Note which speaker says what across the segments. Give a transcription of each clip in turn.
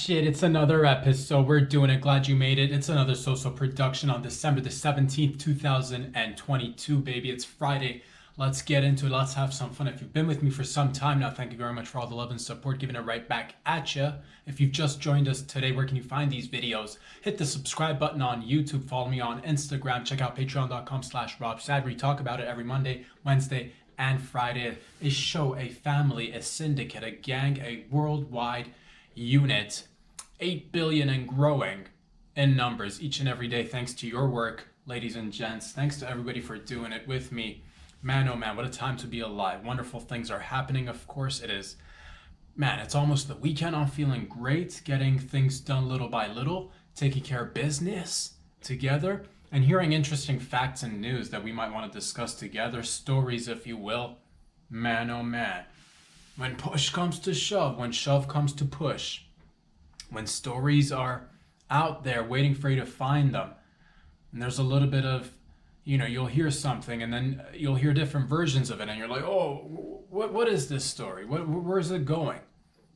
Speaker 1: shit, it's another episode. We're doing it. Glad you made it. It's another social production on December the 17th, 2022, baby. It's Friday. Let's get into it. Let's have some fun. If you've been with me for some time now, thank you very much for all the love and support, giving it right back at you. If you've just joined us today, where can you find these videos? Hit the subscribe button on YouTube. Follow me on Instagram. Check out patreon.com/RobSad, where we talk about it every Monday, Wednesday, and Friday. A show, a family, a syndicate, a gang, a worldwide unit, 8 billion and growing in numbers each and every day, thanks to your work, ladies and gents. Thanks to everybody for doing it with me. Man, oh man, what a time to be alive. Wonderful things are happening, of course it is. Man, it's almost the weekend. I'm feeling great, getting things done little by little, taking care of business together, and hearing interesting facts and news that we might want to discuss together, stories if you will. Man, oh man. When push comes to shove, when shove comes to push, when stories are out there waiting for you to find them, and there's a little bit of, you'll hear something and then you'll hear different versions of it and you're like, oh, what is this story? Where's it going?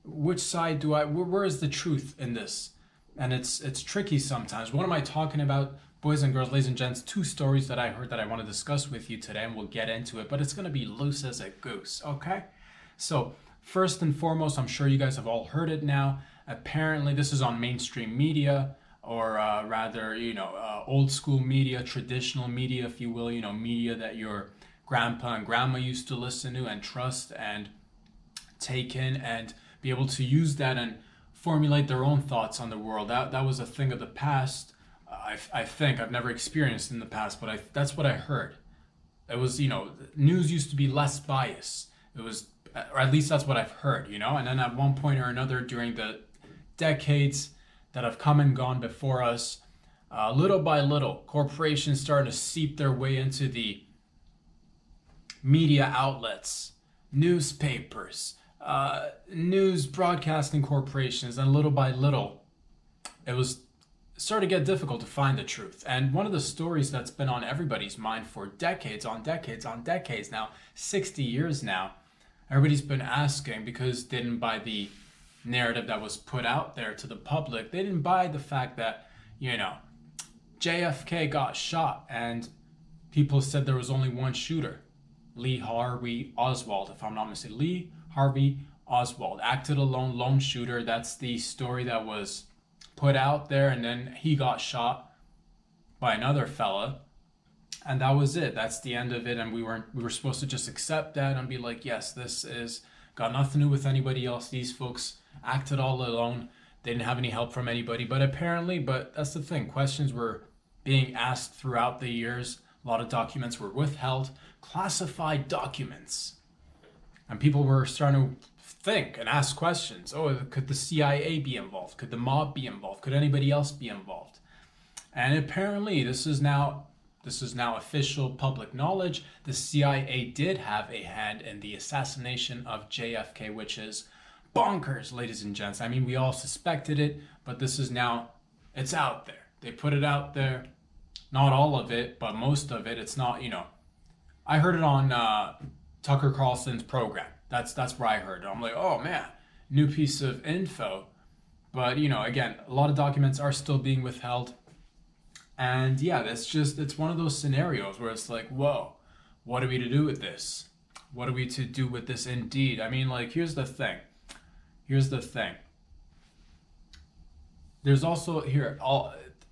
Speaker 1: Which side where is the truth in this? And it's tricky sometimes. What am I talking about? Boys and girls, ladies and gents, two stories that I heard that I want to discuss with you today, and we'll get into it, but it's going to be loose as a goose, okay? So first and foremost, I'm sure you guys have all heard it now. Apparently, this is on mainstream media, or rather, old school media, traditional media, if you will, media that your grandpa and grandma used to listen to and trust and take in and be able to use that and formulate their own thoughts on the world. That was a thing of the past. I think I've never experienced in the past, but that's what I heard. It was, news used to be less biased. It was, or at least that's what I've heard, and then at one point or another during the decades that have come and gone before us, little by little, corporations started to seep their way into the media outlets, newspapers, news broadcasting corporations, and little by little, it started to get difficult to find the truth. And one of the stories that's been on everybody's mind for decades on decades on decades now, 60 years now, everybody's been asking because they didn't buy the narrative that was put out there to the public. They didn't buy the fact that, JFK got shot and people said there was only one shooter. Lee Harvey Oswald, if I'm not mistaken. Lee Harvey Oswald acted alone, lone shooter. That's the story that was put out there, and then he got shot by another fella. And that was it. That's the end of it. And we were supposed to just accept that and be like, yes, this is got nothing to do with anybody else. These folks acted all alone. They didn't have any help from anybody. But that's the thing. Questions were being asked throughout the years. A lot of documents were withheld, classified documents. And people were starting to think and ask questions. Oh, could the CIA be involved? Could the mob be involved? Could anybody else be involved? And apparently this is now official public knowledge. The CIA did have a hand in the assassination of JFK, which is bonkers, ladies and gents. I mean, we all suspected it, but it's out there. They put it out there. Not all of it, but most of it. It's not, I heard it on Tucker Carlson's program. That's where I heard it. I'm like, oh man, new piece of info. But, again, a lot of documents are still being withheld. And yeah, it's one of those scenarios where it's like, whoa, what are we to do with this? What are we to do with this indeed? I mean, like, here's the thing. There's also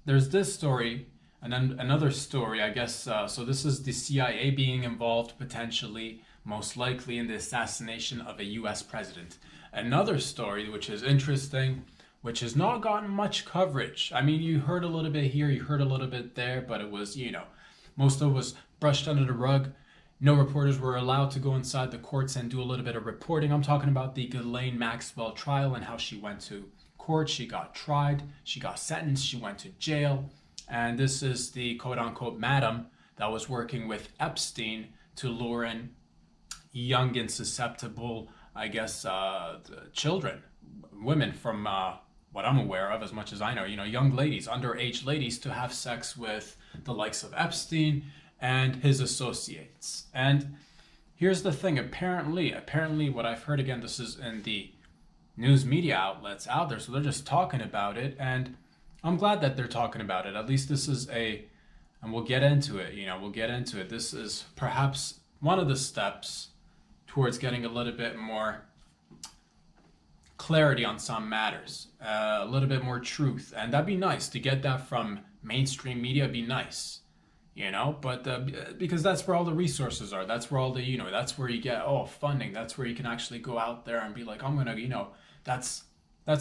Speaker 1: there's this story and then another story, I guess. So this is the CIA being involved potentially, most likely in the assassination of a US president. Another story, which is interesting, which has not gotten much coverage. I mean, you heard a little bit here, you heard a little bit there, but it was, most of it was brushed under the rug. No reporters were allowed to go inside the courts and do a little bit of reporting. I'm talking about the Ghislaine Maxwell trial and how she went to court. She got tried, she got sentenced, she went to jail. And this is the quote-unquote madam that was working with Epstein to lure in young and susceptible, I guess, children, women from what I'm aware of, as much as I know, young ladies, underage ladies, to have sex with the likes of Epstein and his associates. And here's the thing, apparently what I've heard, again, this is in the news media outlets out there. So they're just talking about it. And I'm glad that they're talking about it. At least this is and we'll get into it, we'll get into it. This is perhaps one of the steps towards getting a little bit more clarity on some matters, a little bit more truth. And that'd be nice to get that from mainstream media. It'd be nice, but because that's where all the resources are. That's where all the, that's where you get, funding. That's where you can actually go out there and be like, I'm going to, that's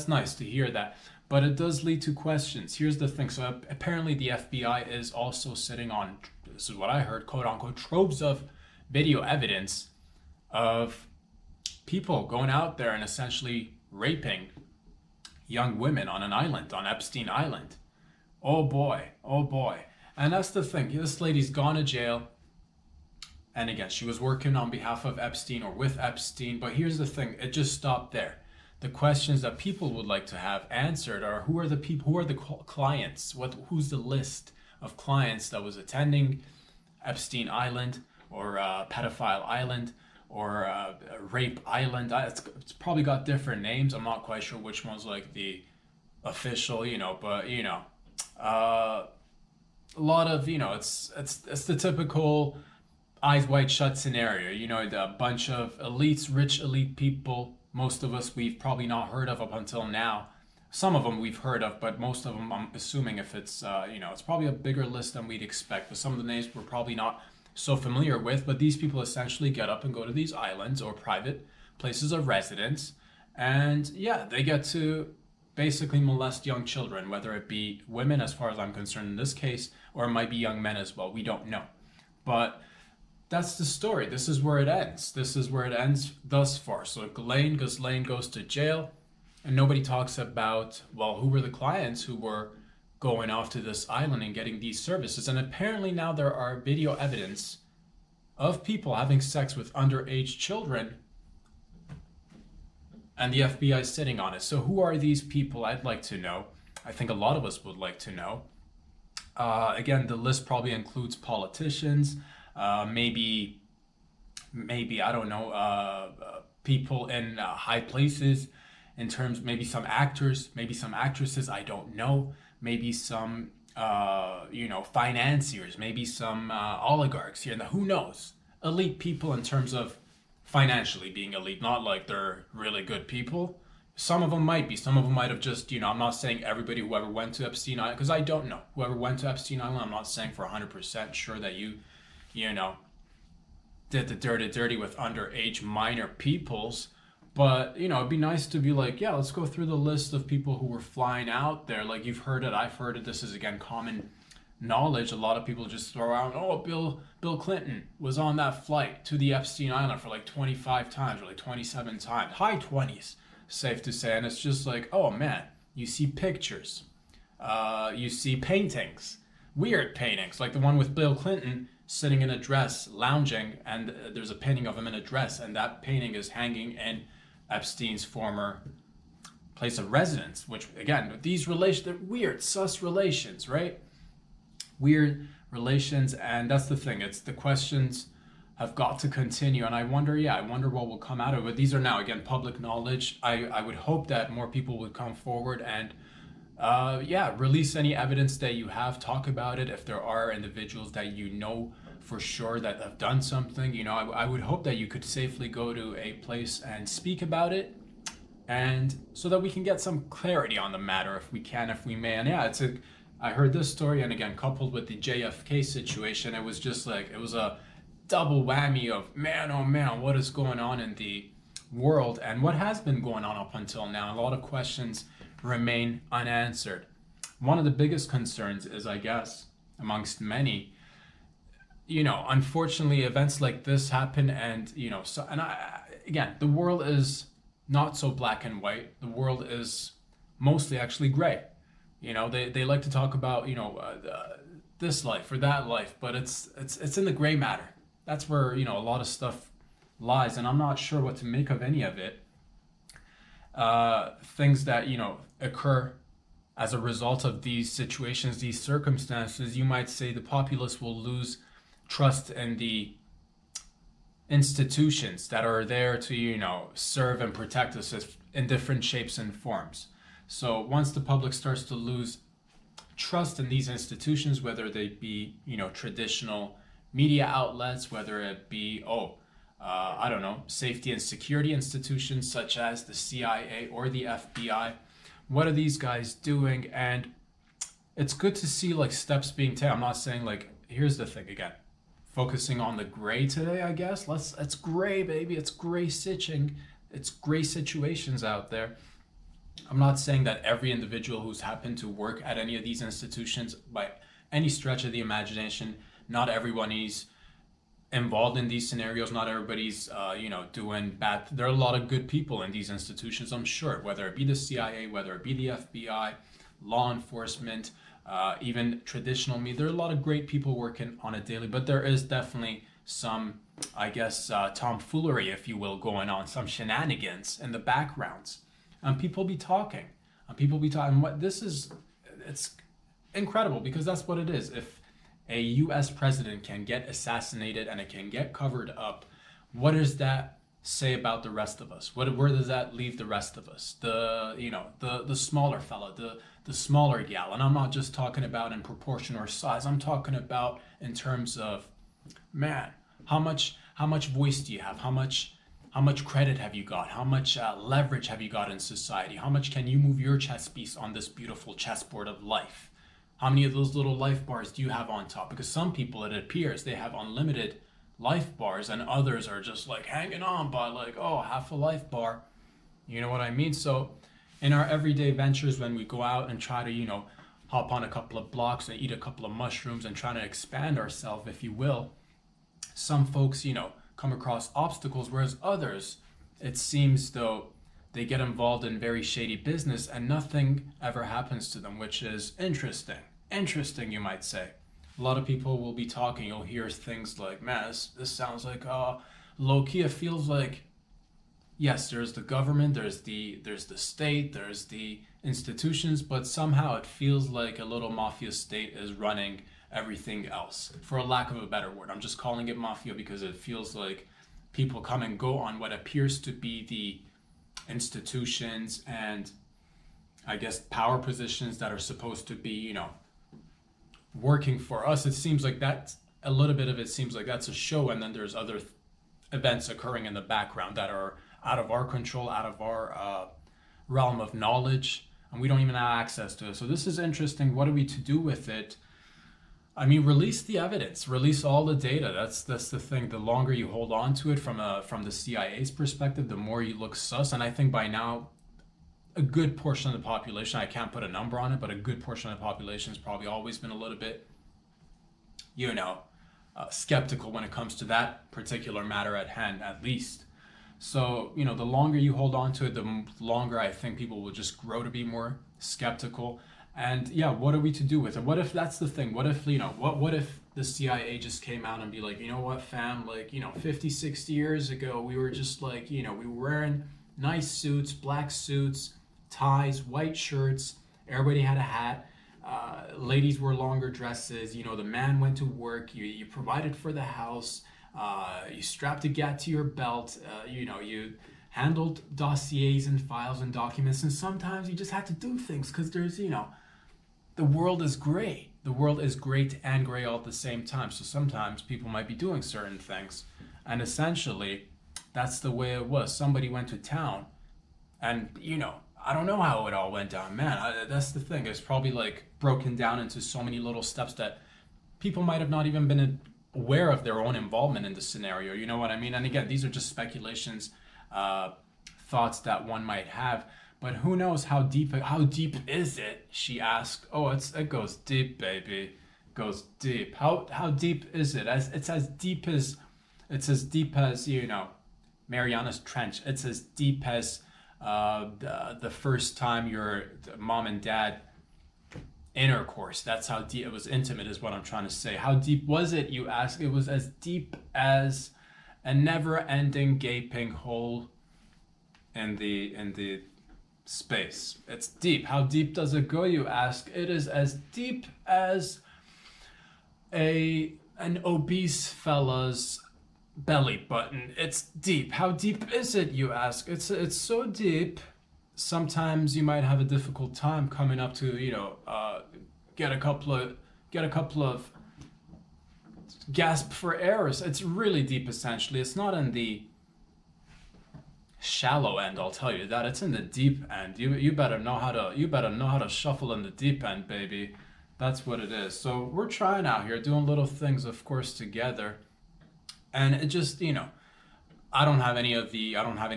Speaker 1: nice to hear that. But it does lead to questions. Here's the thing. So apparently the FBI is also sitting on, this is what I heard, quote unquote, troves of video evidence of people going out there and essentially raping young women on an island, on Epstein Island. Oh boy, oh boy. And that's the thing. This lady's gone to jail. And again, she was working on behalf of Epstein or with Epstein. But here's the thing. It just stopped there. The questions that people would like to have answered are, who are the people, who are the clients? Who's the list of clients that was attending Epstein Island or Pedophile Island or Rape Island? It's probably got different names. I'm not quite sure which one's like the official, but a lot of, it's the typical eyes wide shut scenario. The bunch of elites, rich elite people. Most of us we've probably not heard of up until now. Some of them we've heard of, but most of them, I'm assuming, if it's, it's probably a bigger list than we'd expect. But some of the names we're probably not so familiar with. But these people essentially get up and go to these islands or private places of residence. And yeah, they get to basically molest young children, whether it be women, as far as I'm concerned in this case, or it might be young men as well. We don't know. But that's the story. This is where it ends. This is where it ends thus far. So Ghislaine goes to jail, and nobody talks about, well, who were the clients who were going off to this island and getting these services. And apparently now there are video evidence of people having sex with underage children, and the FBI is sitting on it. So who are these people? I'd like to know. I think a lot of us would like to know. Again, the list probably includes politicians, maybe I don't know, people in high places, in terms, maybe some actors, maybe some actresses, I don't know, maybe some financiers, maybe some oligarchs here, and who knows, elite people in terms of financially being elite, not like they're really good people. Some of them might be. Some of them might have just, I'm not saying everybody who ever went to Epstein Island, because I don't know. Whoever went to Epstein Island, I'm not saying for 100% sure that you did the dirty with underage minor peoples. But, it'd be nice to be like, yeah, let's go through the list of people who were flying out there. Like, you've heard it, I've heard it. This is, again, common knowledge. A lot of people just throw out, Bill Clinton was on that flight to the Epstein Island for like 25 times or like 27 times. High 20s. Safe to say. And it's just like, oh man, you see pictures, you see paintings, weird paintings, like the one with Bill Clinton sitting in a dress lounging, and there's a painting of him in a dress, and that painting is hanging in Epstein's former place of residence, which again, these relations, they're weird, sus relations, right? Weird relations. And that's the thing, it's the questions have got to continue, and I wonder what will come out of it. These are now, again, public knowledge. I would hope that more people would come forward and release any evidence that you have, talk about it. If there are individuals that for sure that have done something, I would hope that you could safely go to a place and speak about it, and so that we can get some clarity on the matter, if we can, if we may. And yeah, I heard this story, and again, coupled with the JFK situation, it was just like, it was a double whammy of, man, oh man, what is going on in the world and what has been going on up until now. A lot of questions remain unanswered. One of the biggest concerns is, I guess, amongst many, unfortunately, events like this happen, and, again, the world is not so black and white. The world is mostly actually gray. They like to talk about, this life or that life, but it's in the gray matter. That's where, a lot of stuff lies, and I'm not sure what to make of any of it. Things that, occur as a result of these situations, these circumstances, you might say the populace will lose trust in the institutions that are there to, serve and protect us in different shapes and forms. So once the public starts to lose trust in these institutions, whether they be, traditional media outlets, whether it be, I don't know, safety and security institutions such as the CIA or the FBI, what are these guys doing? And it's good to see like steps being taken. I'm not saying like, here's the thing again, focusing on the gray today, I guess. It's gray, baby. It's gray stitching. It's gray situations out there. I'm not saying that every individual who's happened to work at any of these institutions, by any stretch of the imagination, not everyone is involved in these scenarios. Not everybody's, doing bad. There are a lot of good people in these institutions, I'm sure, whether it be the CIA, whether it be the FBI, law enforcement, even traditional media. There are a lot of great people working on a daily, but there is definitely some, I guess, tomfoolery, if you will, going on, some shenanigans in the backgrounds. And people be talking. What this is, it's incredible because that's what it is. If a U.S. president can get assassinated and it can get covered up, what does that say about the rest of us? Where does that leave the rest of us? The smaller fella, the smaller gal. And I'm not just talking about in proportion or size. I'm talking about in terms of, man, how much voice do you have? How much credit have you got? How much leverage have you got in society? How much can you move your chess piece on this beautiful chessboard of life? How many of those little life bars do you have on top? Because some people, it appears, they have unlimited life bars and others are just like hanging on by like, half a life bar. You know what I mean? So in our everyday ventures, when we go out and try to, hop on a couple of blocks and eat a couple of mushrooms and try to expand ourselves, if you will, some folks, come across obstacles, whereas others, it seems though, they get involved in very shady business and nothing ever happens to them, which is interesting. Interesting, you might say. A lot of people will be talking, you'll hear things like, man, this sounds like, low-key, it feels like, yes, there's the government, there's the state, there's the institutions, but somehow it feels like a little mafia state is running everything else, for a lack of a better word. I'm just calling it mafia because it feels like people come and go on what appears to be the institutions and I guess power positions that are supposed to be, working for us. It seems like that's a little bit of it seems like that's a show, and then there's other events occurring in the background that are out of our control, out of our realm of knowledge, and we don't even have access to it. So this is interesting. What are we to do with it? I mean, release the evidence, release all the data. That's the thing. The longer you hold on to it from the CIA's perspective, the more you look sus. And I think by now, a good portion of the population, I can't put a number on it, but a good portion of the population has probably always been a little bit, skeptical when it comes to that particular matter at hand, at least. So, the longer you hold on to it, the longer I think people will just grow to be more skeptical. And yeah, what are we to do with it? What if that's the thing? What if, what if the CIA just came out and be like, you know what, fam, like, 50, 60 years ago, we were just like, we were wearing nice suits, black suits, ties, white shirts, everybody had a hat, ladies wore longer dresses, the man went to work, you provided for the house, you strapped a gat to your belt, you handled dossiers and files and documents, and sometimes you just had to do things because there's, the world is gray. The world is great and gray all at the same time. So sometimes people might be doing certain things. And essentially, that's the way it was. Somebody went to town and, I don't know how it all went down. Man, that's the thing. It's probably like broken down into so many little steps that people might have not even been aware of their own involvement in the scenario. You know what I mean? And again, these are just speculations, thoughts that one might have. But who knows how deep is it? She asked. Oh, it goes deep, baby. It goes deep. How deep is it? It's as deep as Mariana's Trench. It's as deep as the first time your mom and dad intercourse. That's how deep it was. Intimate is what I'm trying to say. How deep was it? You ask. It was as deep as a never-ending gaping hole in the space. It's deep. How deep does it go, you ask? It is as deep as an obese fella's belly button. It's deep. How deep is it, you ask? It's so deep. Sometimes you might have a difficult time coming up to, get a couple of gasp for airs. It's really deep essentially. It's not in the shallow end, I'll tell you that. It's in the deep end. You better know how to shuffle in the deep end, baby. That's what it is. So we're trying out here, doing little things, of course, together. And it just, I don't have any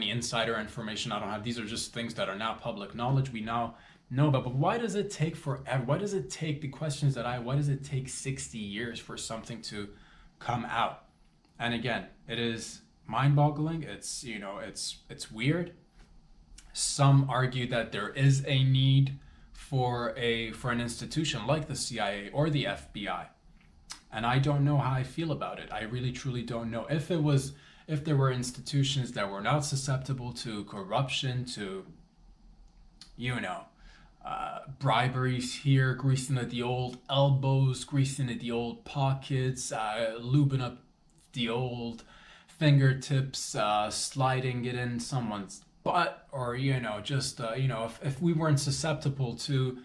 Speaker 1: insider information. These are just things that are now public knowledge. We now know about. But why does it take forever? Why does it take 60 years for something to come out? And again, it is mind-boggling. It's weird. Some argue that there is a need for an institution like the CIA or the FBI. And I don't know how I feel about it. I really truly don't know. If there were institutions that were not susceptible to corruption, to briberies here, greasing at the old elbows, greasing at the old pockets, lubing up the old fingertips, sliding it in someone's butt, or if we weren't susceptible to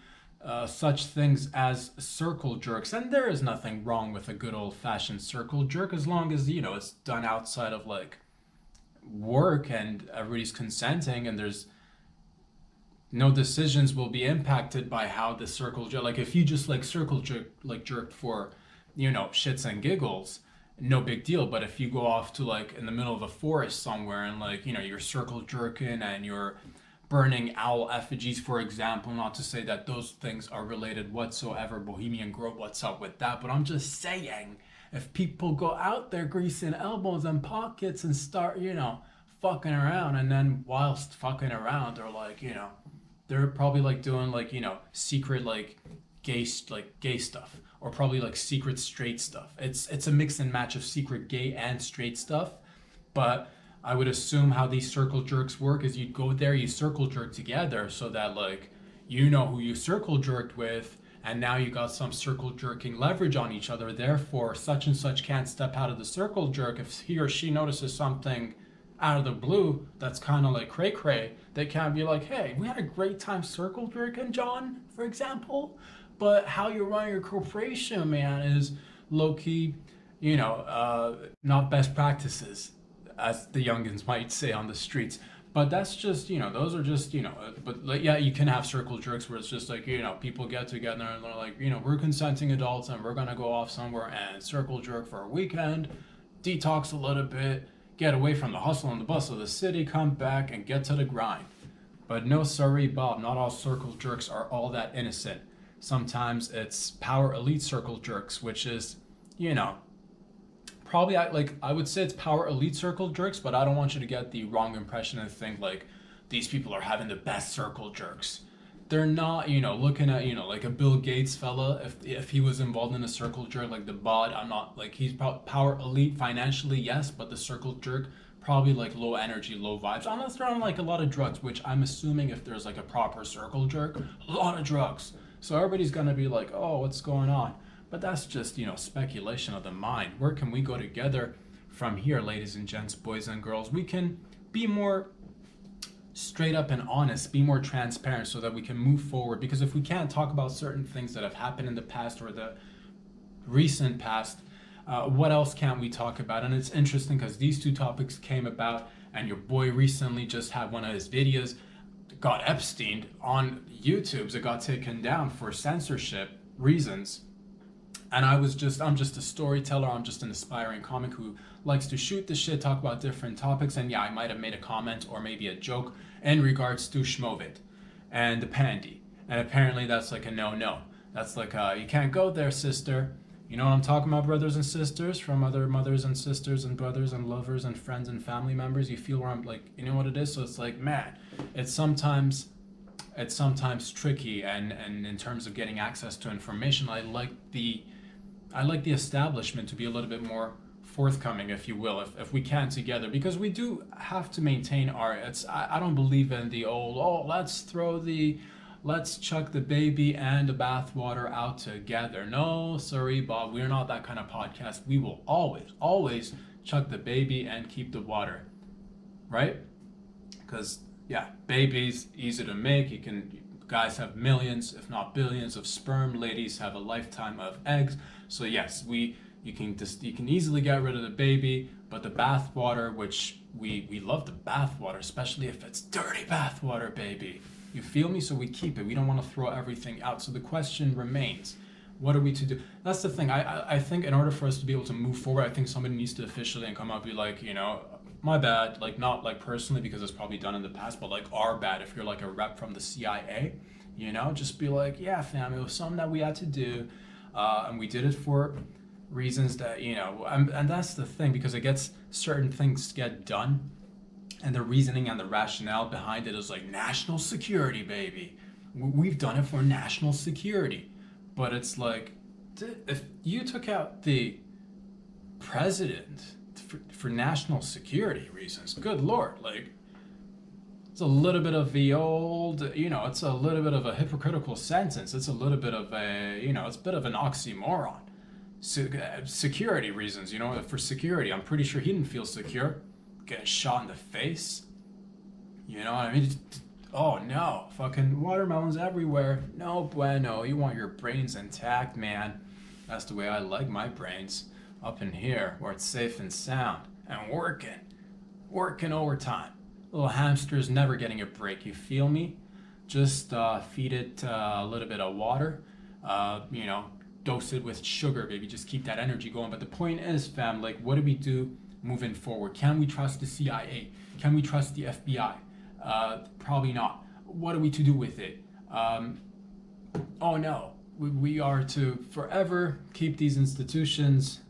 Speaker 1: such things as circle jerks. And there is nothing wrong with a good old-fashioned circle jerk, as long as it's done outside of like work and everybody's consenting, and there's no decisions will be impacted by how the circle jerk. Like if you just like circle jerk, like jerked for shits and giggles, no big deal. But if you go off to like in the middle of a forest somewhere and like you're circle jerking and you're burning owl effigies, for example, not to say that those things are related whatsoever. Bohemian Grove, what's up with that? But I'm just saying, if people go out there greasing elbows and pockets and start fucking around, and then whilst fucking around they're like they're probably like doing like secret like gay stuff, or probably like secret straight stuff. It's a mix and match of secret gay and straight stuff. But I would assume how these circle jerks work is you'd go there, you circle jerk together, so that like who you circle jerked with, and now you got some circle jerking leverage on each other. Therefore, such and such can't step out of the circle jerk. If he or she notices something out of the blue that's kind of like cray cray, they can't be like, hey, we had a great time circle jerking, John, for example, but how you run your corporation, man, is low key, not best practices, as the youngins might say on the streets. But that's just, those are just, but like, yeah, you can have circle jerks where it's just like, people get together and they're like, we're consenting adults and we're going to go off somewhere and circle jerk for a weekend, detox a little bit, get away from the hustle and the bustle of the city, come back and get to the grind. But no, sorry, Bob, not all circle jerks are all that innocent. Sometimes it's power elite circle jerks, which is, probably I would say it's power elite circle jerks, but I don't want you to get the wrong impression and think like these people are having the best circle jerks. They're not, looking at, like a Bill Gates fella, if he was involved in a circle jerk, like the bod, I'm not, like, he's power elite financially, yes, but the circle jerk, probably like low energy, low vibes, unless they're on like a lot of drugs, which I'm assuming if there's like a proper circle jerk, a lot of drugs. So everybody's gonna be like, oh, what's going on? But that's just, speculation of the mind. Where can we go together from here, ladies and gents, boys and girls? We can be more straight up and honest, be more transparent so that we can move forward. Because if we can't talk about certain things that have happened in the past or the recent past, what else can't we talk about? And it's interesting because these two topics came about, and your boy recently just had one of his videos got Epsteined on YouTube. It got taken down for censorship reasons. And I'm just a storyteller. I'm just an aspiring comic who likes to shoot the shit, talk about different topics. And yeah, I might have made a comment or maybe a joke in regards to Schmovit and the pandy. And apparently that's like a no-no. That's like, you can't go there, sister. You know what I'm talking about, brothers and sisters, from other mothers and sisters and brothers and lovers and friends and family members? You feel where I'm like, you know what it is? So it's like, man, it's sometimes tricky. And in terms of getting access to information, I like the establishment to be a little bit more forthcoming, if you will, if we can together, because we do have to maintain I don't believe in the old, let's chuck the baby and the bathwater out together. No, sorry, Bob, we're not that kind of podcast. We will always chuck the baby and keep the water, right? Because yeah, babies easy to make. Guys have millions, if not billions, of sperm. Ladies have a lifetime of eggs. So yes, you can easily get rid of the baby, but the bath water, which we love the bath water, especially if it's dirty bath water, baby. You feel me? So we keep it. We don't want to throw everything out. So the question remains, what are we to do? That's the thing. I think in order for us to be able to move forward, I think somebody needs to officially and come out and be like, my bad, like not like personally because it's probably done in the past, but like our bad if you're like a rep from the CIA, just be like, yeah, fam, it was something that we had to do, and we did it for reasons that, and that's the thing, because it gets certain things get done, and the reasoning and the rationale behind it is like national security, baby. We've done it for national security, but it's like, if you took out the president for national security reasons, good lord, like it's a little bit of the old, it's a little bit of a hypocritical sentence. It's a little bit of it's a bit of an oxymoron. Security reasons, for security, I'm pretty sure he didn't feel secure getting shot in the face. You know what I mean? Oh no, fucking watermelons everywhere. No bueno. You want your brains intact, man. That's the way I like my brains. Up in here where it's safe and sound and working overtime. Little hamster's never getting a break, you feel me? Just feed it a little bit of water, dose it with sugar, baby. Just keep that energy going. But the point is, fam, like, what do we do moving forward? Can we trust the CIA? Can we trust the FBI? Probably not. What are we to do with it? Oh no, we are to forever keep these institutions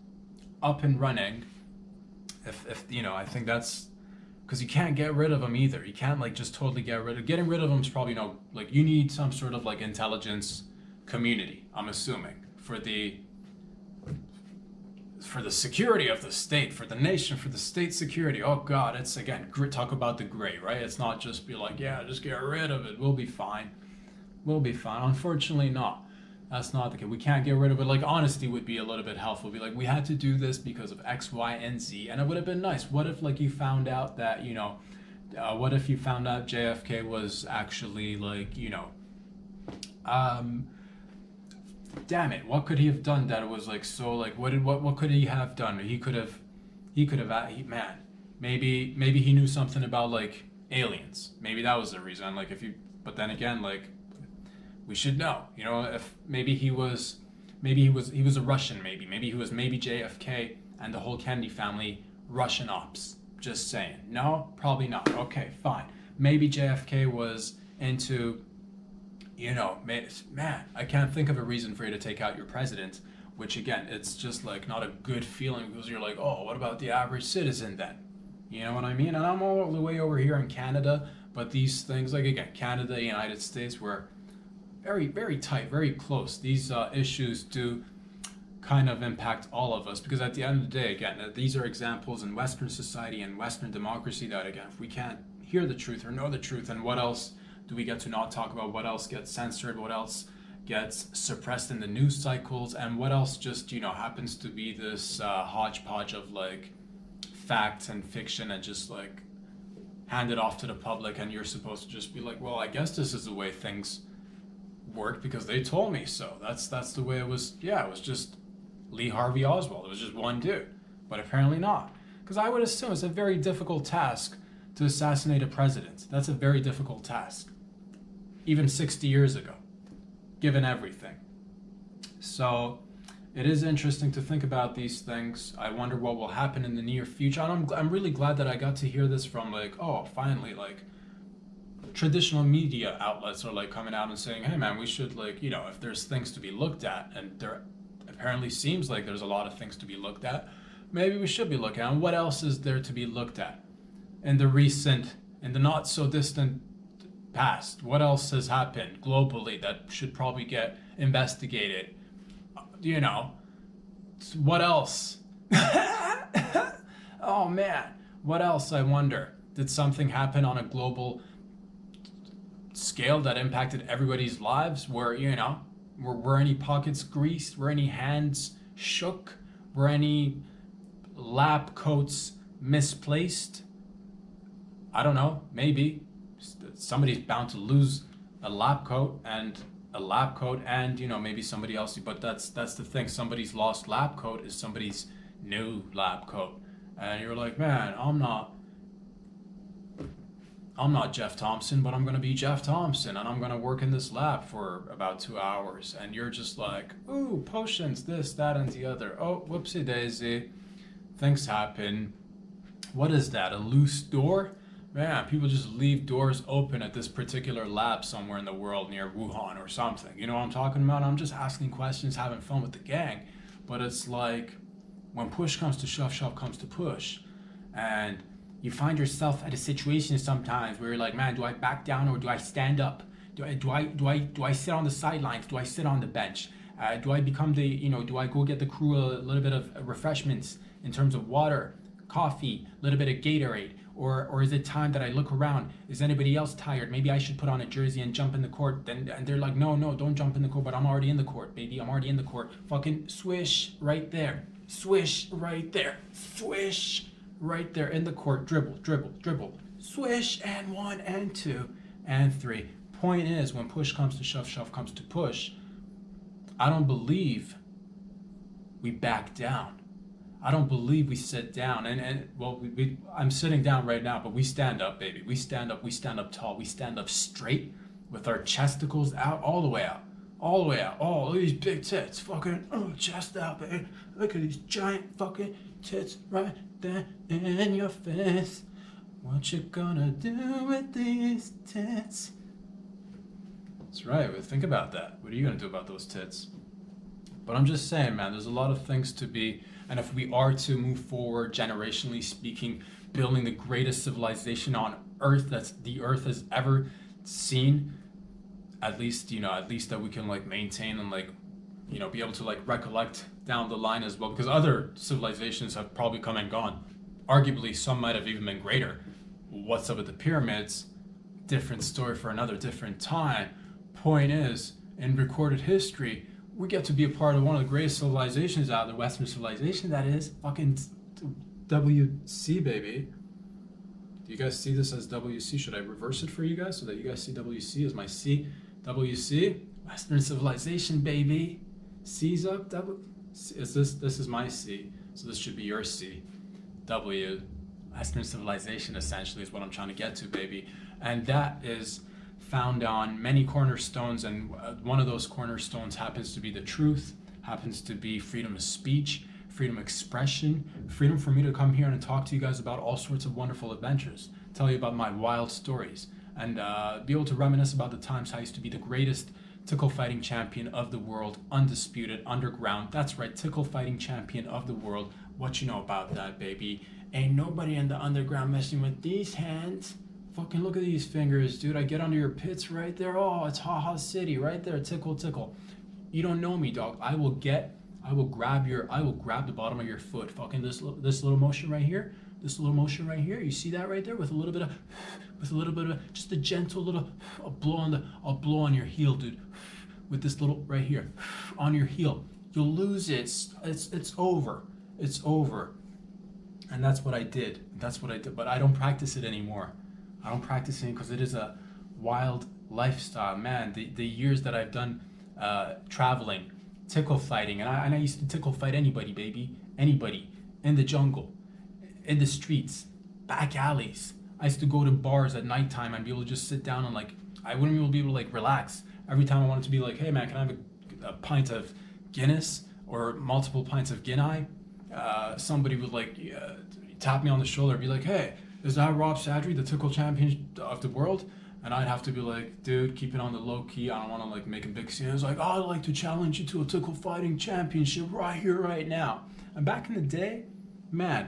Speaker 1: up and running. If I think that's because you can't get rid of them either. You can't like just totally getting rid of them is probably no, like you need some sort of like intelligence community, I'm assuming, for the security of the state, for the nation, for the state security. Oh God, it's again, talk about the gray, right? It's not just be like, yeah, just get rid of it. We'll be fine. Unfortunately not. That's not the case. We can't get rid of it. Like honesty would be a little bit helpful. Be like, we had to do this because of X, Y, and Z, and it would have been nice. What if like you found out that what if you found out JFK was actually like damn it, what could he have done that it was like so like what could he have done? He could have man, maybe he knew something about like aliens. Maybe that was the reason. Like but then again, like we should know, if maybe he was a Russian, maybe he was JFK and the whole Kennedy family Russian ops. Just saying. No, probably not. Okay, fine. Maybe JFK was into, man, I can't think of a reason for you to take out your president, which again, it's just like not a good feeling because you're like, oh, what about the average citizen then? You know what I mean? And I'm all the way over here in Canada, but these things, like again, Canada, United States, we're very, very tight, very close. These issues do kind of impact all of us because at the end of the day, again, these are examples in Western society and Western democracy that, again, if we can't hear the truth or know the truth, then what else do we get to not talk about? What else gets censored? What else gets suppressed in the news cycles? And what else just, happens to be this hodgepodge of like facts and fiction and just like handed off to the public, and you're supposed to just be like, well, I guess this is the way things worked because they told me so. That's the way it was. Yeah, it was just Lee Harvey Oswald. It was just one dude, but apparently not. Because I would assume it's a very difficult task to assassinate a president. That's a very difficult task, even 60 years ago, given everything. So it is interesting to think about these things. I wonder what will happen in the near future. And I'm really glad that I got to hear this from like, oh, finally, like traditional media outlets are like coming out and saying, hey man, we should like, if there's things to be looked at, and there apparently seems like there's a lot of things to be looked at, maybe we should be looking at. And what else is there to be looked at in the not so distant past? What else has happened globally that should probably get investigated? What else? Oh man, what else, I wonder? Did something happen on a global scale that impacted everybody's lives? Were any pockets greased? Were any hands shook? Were any lab coats misplaced? I don't know, maybe. Somebody's bound to lose a lab coat and maybe somebody else, but that's the thing. Somebody's lost lab coat is somebody's new lab coat. And you're like, man, I'm not Jeff Thompson, but I'm going to be Jeff Thompson, and I'm going to work in this lab for about 2 hours. And you're just like, ooh, potions, this, that, and the other. Oh, whoopsie daisy. Things happen. What is that? A loose door? Man, people just leave doors open at this particular lab somewhere in the world near Wuhan or something. You know what I'm talking about? I'm just asking questions, having fun with the gang. But it's like, when push comes to shove, shove comes to push. And you find yourself at a situation sometimes where you're like, man, do I back down or do I stand up? Do I sit on the sidelines? Do I sit on the bench? Do I become do I go get the crew a little bit of refreshments in terms of water, coffee, a little bit of Gatorade? Or is it time that I look around? Is anybody else tired? Maybe I should put on a jersey and jump in the court. And they're like, no, don't jump in the court. But I'm already in the court, baby. I'm already in the court. Fucking swish right there. Swish right there. Swish right there in the court. Dribble, dribble, dribble. Swish, and 1 and 2 and 3. Point is, when push comes to shove, shove comes to push, I don't believe we back down. I don't believe we sit down. I'm sitting down right now, but we stand up, baby. We stand up tall. We stand up straight with our chesticles out, all the way out. All the way out. Oh, look at these big tits. Fucking, chest out, baby. Look at these giant fucking tits right there in your face. What you gonna do with these tits? That's right. Think about that. What are you gonna do about those tits? But I'm just saying, man, there's a lot of things to be, and if we are to move forward, generationally speaking, building the greatest civilization on Earth that the Earth has ever seen, at least that we can maintain and be able to recollect down the line as well, because other civilizations have probably come and gone. Arguably, some might have even been greater. What's up with the pyramids? Different story for another different time. Point is, in recorded history, we get to be a part of one of the greatest civilizations out of the Western civilization, that is fucking WC, baby. Do you guys see this as WC? Should I reverse it for you guys so that you guys see WC as my C? WC, Western civilization, baby. C's up, this is my C, so this should be your C. W, Western civilization essentially is what I'm trying to get to, baby. And that is found on many cornerstones, and one of those cornerstones happens to be the truth, happens to be freedom of speech, freedom of expression, freedom for me to come here and talk to you guys about all sorts of wonderful adventures, tell you about my wild stories, and be able to reminisce about the times I used to be the greatest tickle fighting champion of the world, undisputed, underground. That's right, tickle fighting champion of the world. What you know about that, baby? Ain't nobody in the underground messing with these hands. Fucking look at these fingers, dude. I get under your pits right there. Oh, it's Ha Ha City right there. Tickle, tickle. You don't know me, dog. I will grab the bottom of your foot. Fucking this little motion right here. This little motion right here. You see that right there with a little bit of just a gentle little I'll blow on your heel, dude. With this little right here on your heel. You'll lose it. It's over. It's over. And that's what I did. But I don't practice it anymore. I don't practice it because it is a wild lifestyle, man. The years that I've done traveling, tickle fighting, and I used to tickle fight anybody, baby, anybody, in the jungle, in the streets, back alleys. I used to go to bars at nighttime and be able to just sit down and I wouldn't even be able to relax. Every time I wanted to be like, hey man, can I have a pint of Guinness or multiple pints of Guinness? Somebody would tap me on the shoulder and be like, hey, is that Rob Sadry, the tickle champion of the world? And I'd have to be like, dude, keep it on the low key. I don't want to make a big scene. It's like, oh, I'd like to challenge you to a tickle fighting championship right here, right now. And back in the day, man,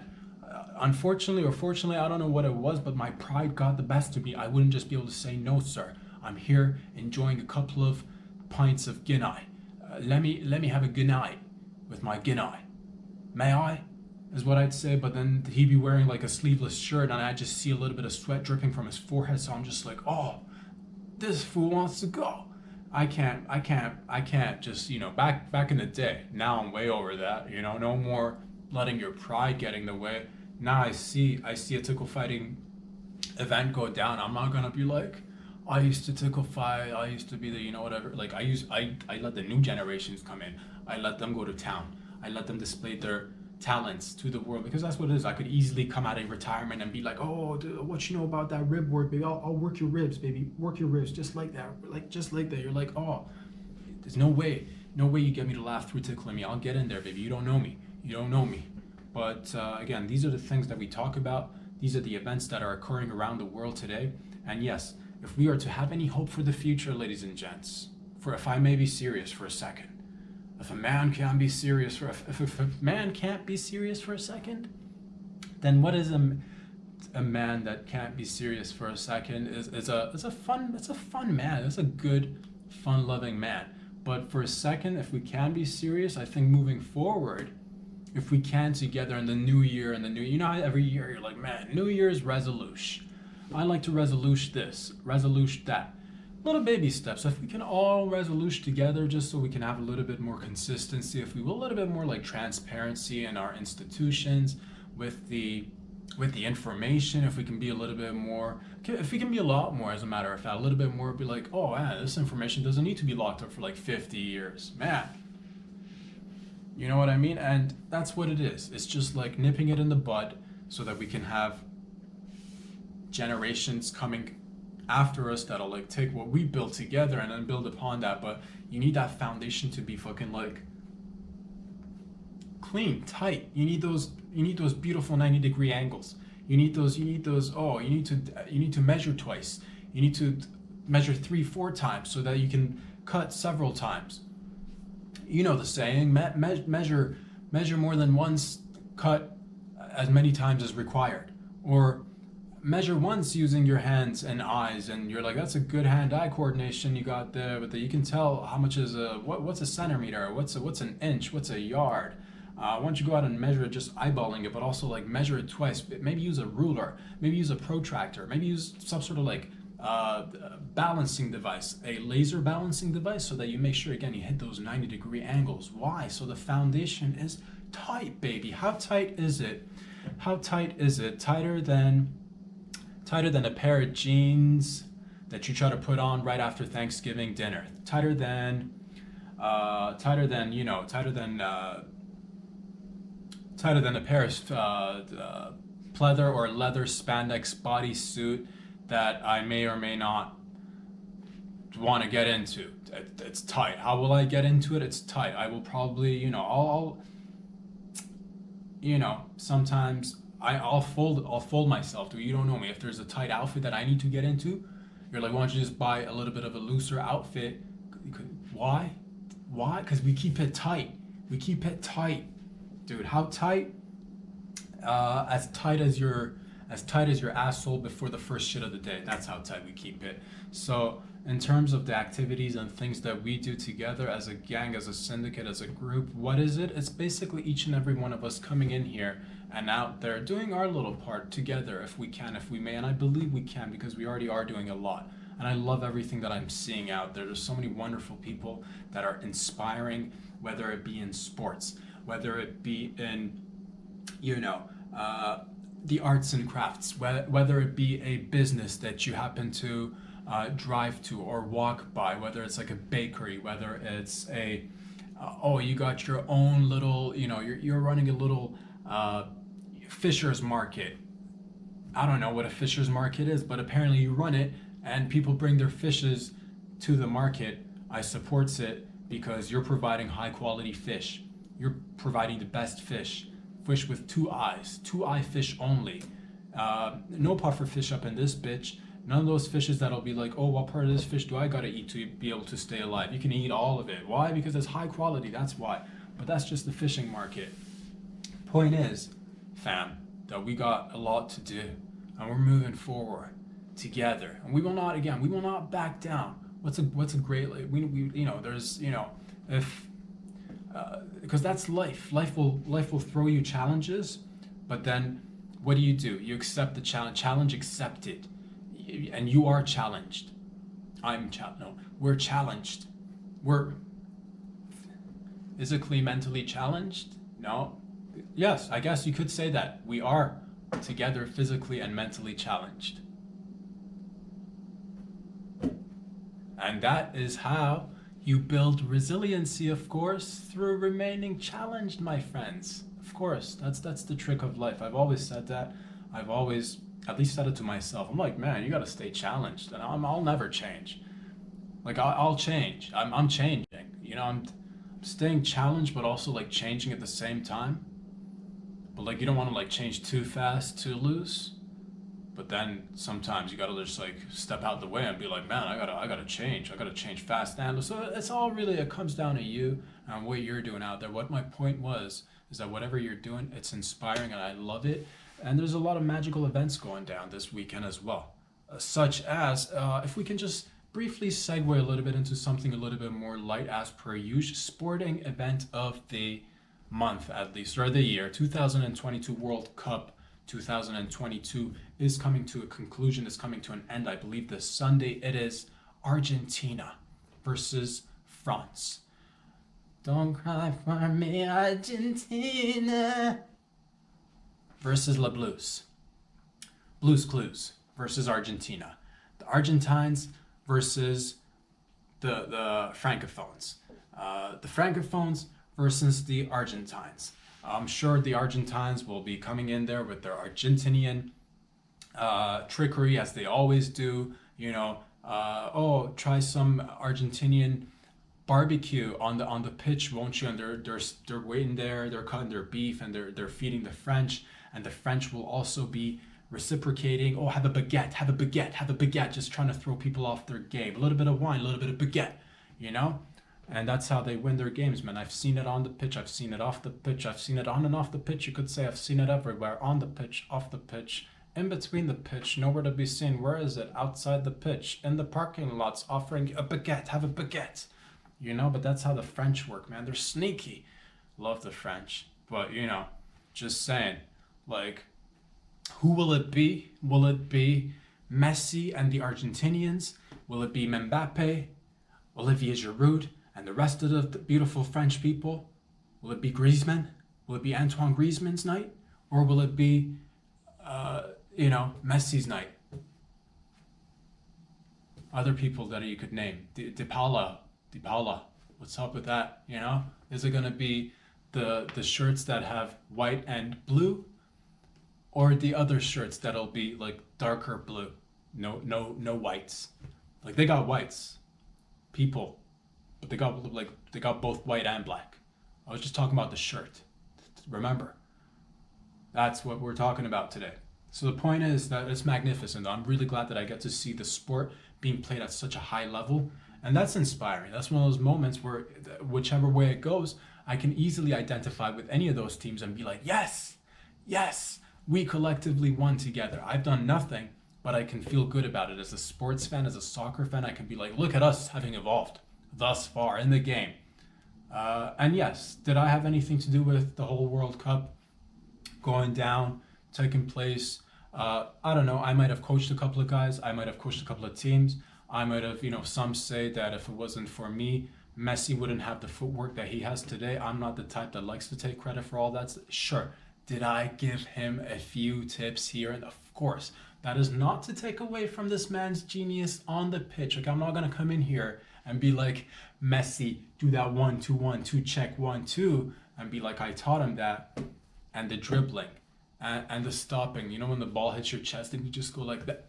Speaker 1: unfortunately or fortunately, I don't know what it was, but my pride got the best of me. I wouldn't just be able to say, no, sir. I'm here enjoying a couple of pints of Guinness. Let me have a Guinness with my Guinness. May I? Is what I'd say, but then he'd be wearing a sleeveless shirt and I just see a little bit of sweat dripping from his forehead, so I'm just like, oh, this fool wants to go. I can't just, back in the day, now I'm way over that, no more letting your pride get in the way. Now I see a tickle fighting event go down. I'm not gonna be like, I used to tickle fight, I used to be the, whatever. Like I let the new generations come in. I let them go to town. I let them display their talents to the world, because that's what it is. I could easily come out of retirement and be like, oh, dude, what you know about that rib work, baby? I'll work your ribs, baby. Work your ribs just like that, just like that. You're like, oh, there's no way you get me to laugh through tickling me. I'll get in there, baby. You don't know me. But again, these are the things that we talk about. These are the events that are occurring around the world today. And yes, if we are to have any hope for the future, ladies and gents, if I may be serious for a second, if a man can't be serious if a man can't be serious for a second, then what is a man that can't be serious for a second? It's a fun man. It's a good, fun-loving man. But for a second, if we can be serious, I think moving forward, if we can together in the new year how every year you're like, man, New Year's resolution. I like to resolution this, resolution that. Little baby steps. If we can all resolution together, just so we can have a little bit more consistency, if we will, a little bit more like transparency in our institutions with the information. If we can be a little bit more, if we can be a lot more, as a matter of fact, a little bit more, be like, oh man, this information doesn't need to be locked up for like 50 years, man. You know what I mean? And that's what it is. It's just like nipping it in the bud so that we can have generations coming after us that'll like take what we built together and then build upon that. But you need that foundation to be fucking like clean, tight. You need those beautiful 90-degree angles. You need to measure twice. You need to measure 3-4 times so that you can cut several times. You know the saying, measure more than once, cut as many times as required. Or measure once using your hands and eyes, and you're like, that's a good hand-eye coordination you got there, but you can tell how much is what's a centimeter, what's an inch, what's a yard. Why don't you go out and measure it, just eyeballing it, but also like measure it twice. Maybe use a ruler, maybe use a protractor, maybe use some sort of like balancing device, a laser balancing device, so that you make sure, again, you hit those 90-degree angles. Why? So the foundation is tight, baby. How tight is it? Tighter than a pair of jeans that you try to put on right after Thanksgiving dinner. Tighter than a pair of pleather or leather spandex bodysuit that I may or may not want to get into. It's tight. How will I get into it? It's tight. I will probably, sometimes I'll fold myself. You don't know me. If there's a tight outfit that I need to get into, you're like, why don't you just buy a little bit of a looser outfit? Why? Because we keep it tight. Dude, how tight? As tight as your asshole before the first shit of the day. That's how tight we keep it. So in terms of the activities and things that we do together as a gang, as a syndicate, as a group, what is it? It's basically each and every one of us coming in here and out there doing our little part together, if we can, if we may. And I believe we can, because we already are doing a lot. And I love everything that I'm seeing out there. There's so many wonderful people that are inspiring, whether it be in sports, whether it be in, the arts and crafts, whether it be a business that you happen to drive to or walk by, whether it's like a bakery, whether it's you got your own little, you're running a little fisher's market. I don't know what a fisher's market is, but apparently you run it and people bring their fishes to the market. I supports it because you're providing high quality fish. You're providing the best fish with 2 eyes, 2-eye fish only. No puffer fish up in this bitch. None of those fishes that'll be like, oh, what part of this fish do I gotta eat to be able to stay alive? You can eat all of it. Why? Because it's high quality, that's why. But that's just the fishing market. Point is, fam, that we got a lot to do, and we're moving forward together. And we will not back down. What's a great, like, because that's life. Life will throw you challenges, but then what do? You accept the challenge. Challenge accepted, and you are challenged. We're challenged. We're physically, mentally challenged. No, Yes, I guess you could say that. We are together physically and mentally challenged. And that is how you build resiliency, of course, through remaining challenged, my friends. Of course, that's the trick of life. I've always said that. I've always at least said it to myself. I'm like, man, you got to stay challenged, and I'll never change. Like I'll change. I'm changing. I'm staying challenged, but also like changing at the same time. But like you don't want to like change too fast, too loose. But then sometimes you gotta just like step out the way and be like, man, I gotta change. I gotta change fast. And so it's all really, it comes down to you and what you're doing out there. What my point was is that whatever you're doing, it's inspiring and I love it. And there's a lot of magical events going down this weekend as well, such as if we can just briefly segue a little bit into something a little bit more light as per usual, sporting event of the month at least, or the year, 2022 World Cup 2022 is coming to a conclusion, is coming to an end. I believe this Sunday it is Argentina versus France. Don't cry for me, Argentina versus La Blues. Blues Clues versus Argentina. The Argentines versus the Francophones. The Francophones versus the Argentines. I'm sure the Argentines will be coming in there with their Argentinian trickery as they always do. Oh, try some Argentinian barbecue on the pitch, won't you? And they're waiting there, they're cutting their beef, and they're feeding the French, and the French will also be reciprocating. Oh, have a baguette, have a baguette, have a baguette, just trying to throw people off their game. A little bit of wine, a little bit of baguette, you know? And that's how they win their games, man. I've seen it on the pitch. I've seen it off the pitch. I've seen it on and off the pitch. You could say I've seen it everywhere. On the pitch, off the pitch, in between the pitch, nowhere to be seen. Where is it? Outside the pitch, in the parking lots, offering a baguette. Have a baguette. But that's how the French work, man. They're sneaky. Love the French. But, just saying, like, who will it be? Will it be Messi and the Argentinians? Will it be Mbappe, Olivier Giroud, and the rest of the beautiful French people? Will it be Griezmann? Will it be Antoine Griezmann's night? Or will it be, Messi's night? Other people that you could name. Dybala. What's up with that? Is it going to be the shirts that have white and blue? Or the other shirts that'll be like darker blue? No whites. Like they got whites. People. But they got both white and black. I was just talking about the shirt. Remember, that's what we're talking about today. So the point is that it's magnificent. I'm really glad that I get to see the sport being played at such a high level, and that's inspiring. That's one of those moments where, whichever way it goes, I can easily identify with any of those teams and be like, yes, we collectively won together. I've done nothing, but I can feel good about it. As a sports fan, as a soccer fan, I can be like, look at us having evolved thus far in the game. And yes, did I have anything to do with the whole World Cup going down, taking place? I don't know. I might have coached a couple of guys. I might have coached a couple of teams. I might have, some say that if it wasn't for me, Messi wouldn't have the footwork that he has today. I'm not the type that likes to take credit for all that. Sure. Did I give him a few tips here? And of course, that is not to take away from this man's genius on the pitch. Like, I'm not going to come in here and be like, Messi, do that 1-2-1-2 check 1-2, and be like, I taught him that. And the dribbling and the stopping, when the ball hits your chest and you just go like that.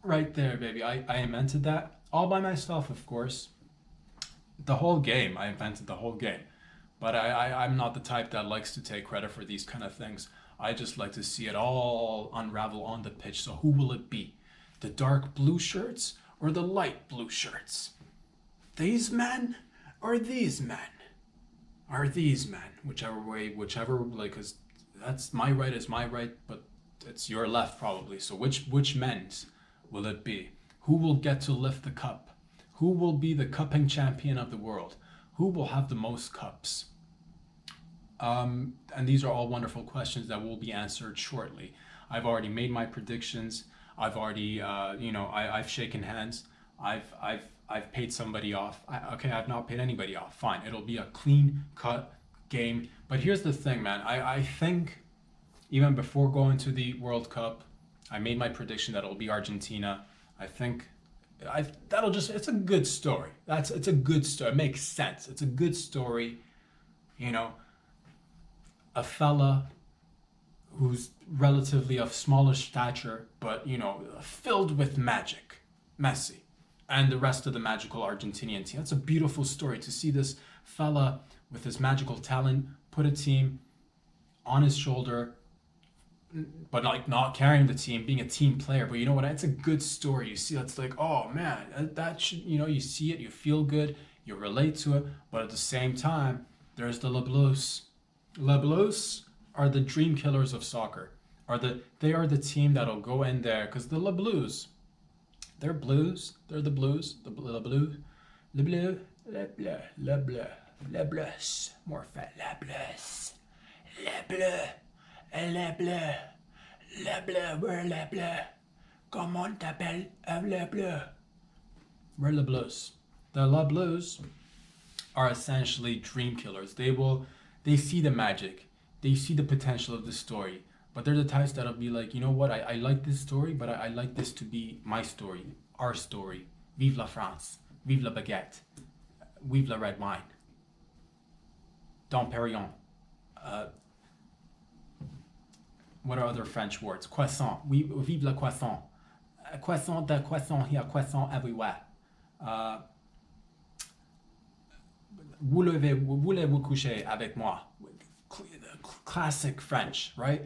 Speaker 1: Right there, baby. I invented that all by myself, of course. The whole game, I invented the whole game. But I'm not the type that likes to take credit for these kind of things. I just like to see it all unravel on the pitch. So who will it be? The dark blue shirts or the light blue shirts? These men or these men? Are these men? Whichever way, because that's my right is my right, but it's your left probably. So which men's will it be? Who will get to lift the cup? Who will be the cupping champion of the world? Who will have the most cups? And these are all wonderful questions that will be answered shortly. I've already made my predictions. I've already, I've shaken hands. I've paid somebody off. I've not paid anybody off. Fine. It'll be a clean cut game. But here's the thing, man. I think even before going to the World Cup, I made my prediction that it'll be Argentina. I think that'll just, it's a good story. It's a good story. It makes sense. It's a good story. You know, a fella who's relatively of smallish stature, but you know, filled with magic, Messi, and the rest of the magical Argentinian team. That's a beautiful story to see this fella with his magical talent put a team on his shoulder, but like not carrying the team, being a team player. But you know what? It's a good story. You see, that's like, oh man, that should, you know, you see it, you feel good, you relate to it. But at the same time, there's the Le Bleus. Le Bleus are the dream killers of soccer. They are the team that'll go in there, because the Le Bleus, they're blues. They're the blues. The blue, le bleu, le bleu, le bleu, le bleus. More fat, le bleus, le bleu, le bleu, le bleu. We're le bleu. Comment t'appelles le bleu? We're le blues. The Le Bleus are essentially dream killers. They see the magic. They see the potential of the story. But they're the types that'll be like, you know what, I like this story, but I like this to be my story, our story. Vive la France. Vive la baguette. Vive la red wine. Dom Perignon. What are other French words? Croissant. Vive la croissant. Croissant here, croissant everywhere. Voulez-vous coucher avec moi? Classic French, right?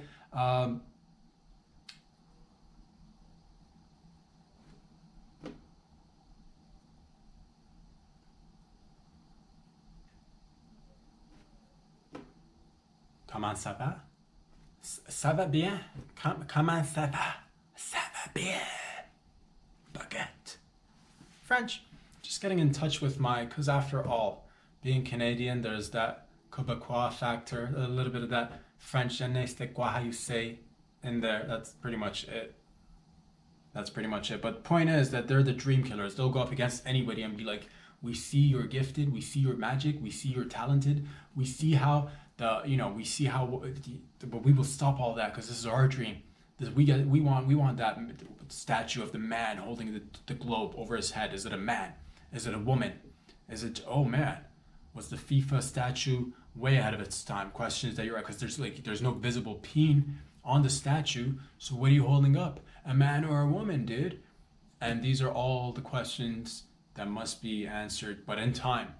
Speaker 1: Comment ça va? Ça va bien? Comment ça va? Ça va bien. Baguette. French. Just getting in touch with because after all, being Canadian, there's that Quebecois factor, a little bit of that French, je ne sais quoi, how you say in there. That's pretty much it. But point is that they're the dream killers. They'll go up against anybody and be like, we see you're gifted, we see your magic, we see you're talented, we see how but we will stop all that because this is our dream. We want that statue of the man holding the globe over his head. Is it a man? Is it a woman? Is it, oh man, was the FIFA statue way ahead of its time? Questions that you're at, because there's no visible peen on the statue. So what are you holding up? A man or a woman, dude? And these are all the questions that must be answered, but in time,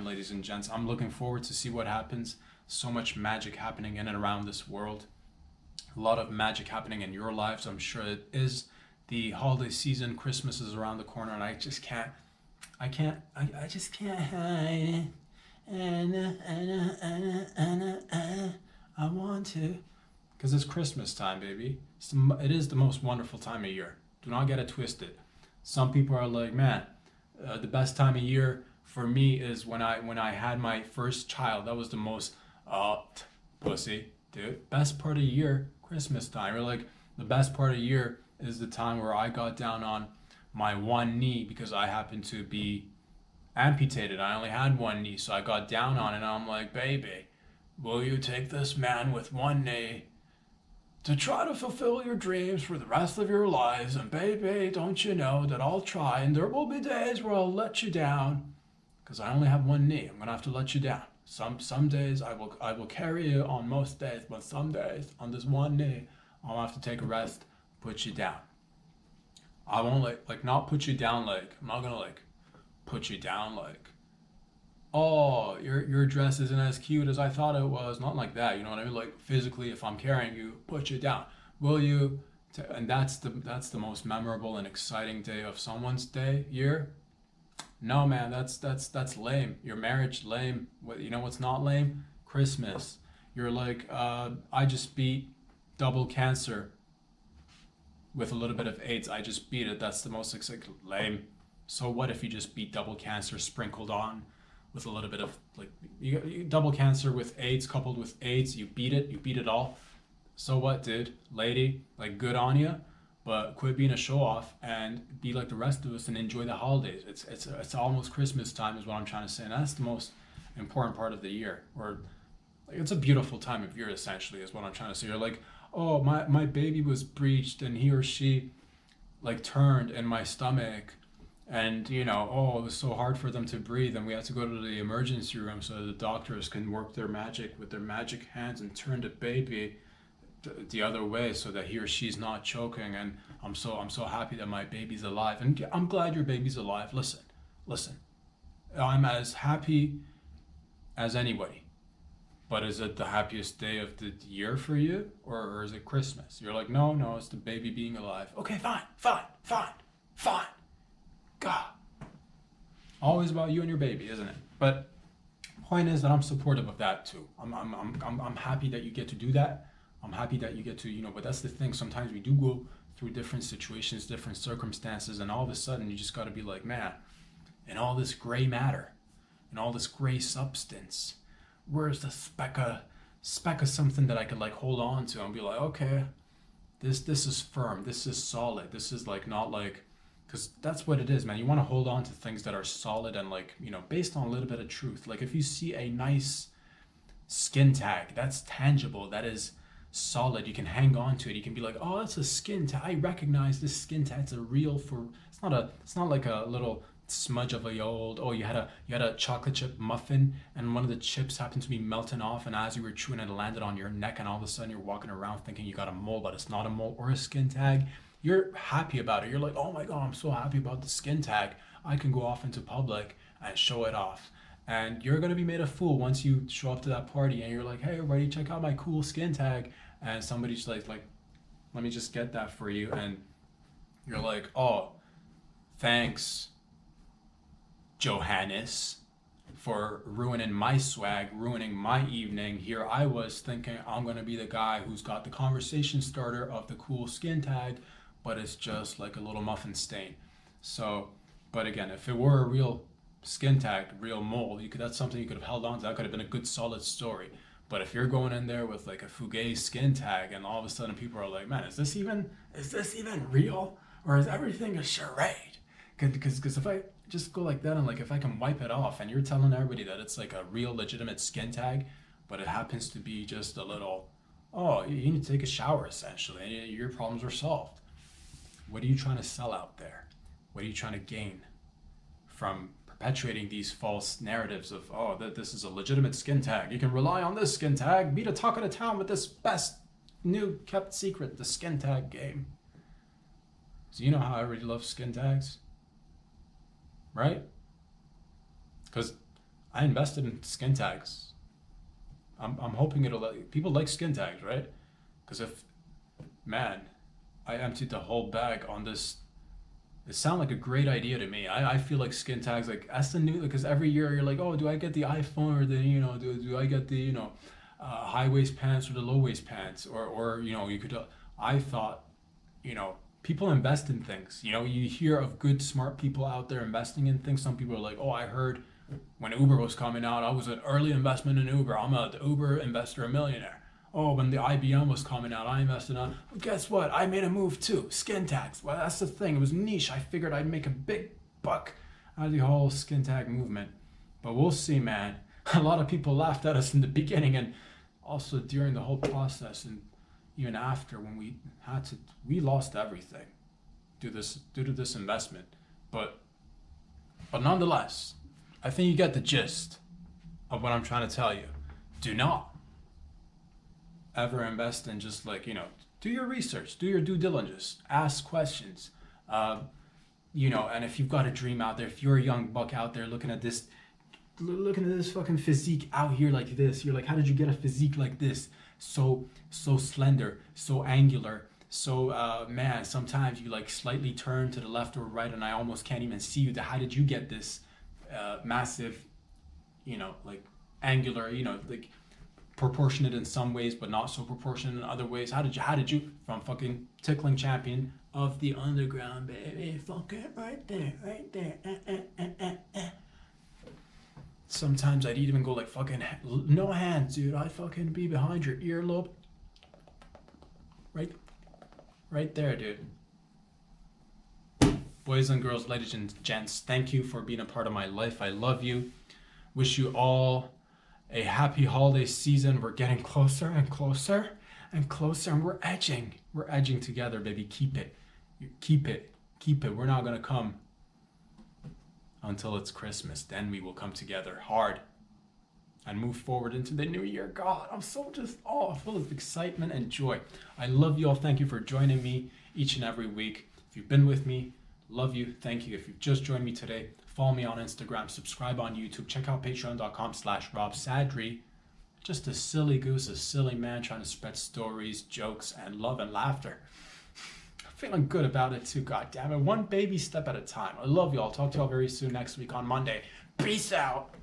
Speaker 1: ladies and gents. I'm looking forward to see what happens. So much magic happening in and around this world. A lot of magic happening in your lives. I'm sure it is. The holiday season, Christmas is around the corner, and I just can't hide it. I want to, because it's Christmas time, baby. It is the most wonderful time of year. Do not get it twisted. Some people are like, man, the best time of year for me is when I had my first child. That was the most pussy, dude. Best part of the year, Christmas time. Or like the best part of the year is the time where I got down on my one knee because I happened to be amputated. I only had one knee, so I got down on it and I'm like, baby, will you take this man with one knee to try to fulfill your dreams for the rest of your lives? And baby, don't you know that I'll try, and there will be days where I'll let you down because I only have one knee. I'm gonna have to let you down. Some days I will carry you on most days, but some days on this one knee I'll have to take a rest, put you down. I won't like not put you down like, I'm not gonna like put you down like, oh, your dress isn't as cute as I thought it was. Not like that, you know what I mean? Like physically, if I'm carrying you, put you down. Will you? And that's the most memorable and exciting day of someone's year. No, man, that's lame. Your marriage, lame. You know what's not lame? Christmas. You're like, I just beat double cancer with a little bit of AIDS. I just beat it. That's the most exciting. Lame. So what if you just beat double cancer sprinkled on with a little bit of like you double cancer with AIDS coupled with AIDS? You beat it all. So what, dude? Lady, like good on you, but quit being a show off and be like the rest of us and enjoy the holidays. It's almost Christmas time is what I'm trying to say, and that's the most important part of the year, or Like it's a beautiful time of year essentially is what I'm trying to say. You're like, oh my baby was breached and he or she like turned in my stomach, and oh, it was so hard for them to breathe and we had to go to the emergency room so the doctors can work their magic with their magic hands and turn the baby the other way so that he or she's not choking. And I'm so happy that my baby's alive, and I'm glad your baby's alive. Listen, I'm as happy as anybody. But is it the happiest day of the year for you, or is it Christmas? You're like, no, no, it's the baby being alive. Okay, fine. God, always about you and your baby, isn't it? But point is that I'm supportive of that too. I'm happy that you get to do that. I'm happy that you get to, but that's the thing. Sometimes we do go through different situations, different circumstances, and all of a sudden you just got to be like, man, in all this gray matter, in all this gray substance, where's the speck of something that I could like hold on to and be like, okay, this is firm, this is solid, this is like not like, because that's what it is, man. You want to hold on to things that are solid and like based on a little bit of truth. Like if you see a nice skin tag that's tangible, that is solid, you can hang on to it, you can be like, oh, that's a skin tag, I recognize this skin tag, it's a real, for it's not like a little smudge of a old, oh, you had a chocolate chip muffin and one of the chips happened to be melting off, and as you were chewing it landed on your neck, and all of a sudden you're walking around thinking you got a mole, but it's not a mole or a skin tag. You're happy about it. You're like, oh my god, I'm so happy about the skin tag, I can go off into public and show it off. And you're gonna be made a fool once you show up to that party and you're like, hey everybody, check out my cool skin tag, and somebody's like let me just get that for you, and you're like, oh, thanks Johannes, for ruining my swag, ruining my evening. Here I was thinking I'm going to be the guy who's got the conversation starter of the cool skin tag, but it's just like a little muffin stain. So, but again, if it were a real skin tag, real mole, that's something you could have held on to. That could have been a good solid story. But if you're going in there with like a fugazi skin tag and all of a sudden people are like, man, is this even real? Or is everything a charade? Because if I just go like that and like if I can wipe it off and you're telling everybody that it's like a real legitimate skin tag, but it happens to be just a little, oh, you need to take a shower essentially and your problems are solved. What are you trying to sell out there? What are you trying to gain from perpetuating these false narratives of, oh, that this is a legitimate skin tag, you can rely on this skin tag, be the talk of the town with this best new kept secret, the skin tag game. So you know how I really love skin tags? Right? Because I invested in skin tags. I'm hoping it'll people like skin tags, right? Because if, man, I emptied the whole bag on this, it sounded like a great idea to me. I feel like skin tags, like that's the new, because every year you're like, oh, do I get the iPhone or the do I get the high waist pants or the low waist pants, or you could I thought people invest in things. You hear of good, smart people out there investing in things. Some people are like, oh, I heard when Uber was coming out, I was an early investment in Uber. I'm a Uber investor, a millionaire. Oh, when the IBM was coming out, I invested on. Well, guess what? I made a move too. Skin tags. Well, that's the thing. It was niche. I figured I'd make a big buck out of the whole skin tag movement. But we'll see, man. A lot of people laughed at us in the beginning and also during the whole process, and even after when we lost everything due to this investment. But nonetheless, I think you get the gist of what I'm trying to tell you. Do not ever invest in just like, do your research, do your due diligence, ask questions. And if you've got a dream out there, if you're a young buck out there looking at this fucking physique out here like this, you're like, how did you get a physique like this? So slender, so angular, so man, sometimes you like slightly turn to the left or right and I almost can't even see you. How did you get this massive, like angular, like proportionate in some ways but not so proportionate in other ways? How did you from fucking tickling champion of the underground, baby, fucking right there. Sometimes I'd even go like fucking no hands, dude. I'd fucking be behind your earlobe. Right there, dude. Boys and girls, ladies and gents, thank you for being a part of my life. I love you. Wish you all a happy holiday season. We're getting closer and closer and closer, and we're edging. We're edging together, baby. Keep it. Keep it. Keep it. We're not going to come until it's Christmas. Then we will come together hard and move forward into the new year. God, I'm so just full of excitement and joy. I love you all. Thank you for joining me each and every week. If you've been with me, love you. Thank you. If you've just joined me today, follow me on Instagram, subscribe on YouTube, check out patreon.com/RobSadri. Just a silly goose, a silly man trying to spread stories, jokes, and love and laughter. I'm feeling good about it too, god damn it. One baby step at a time. I love you all. Talk to y'all very soon next week on Monday. Peace out.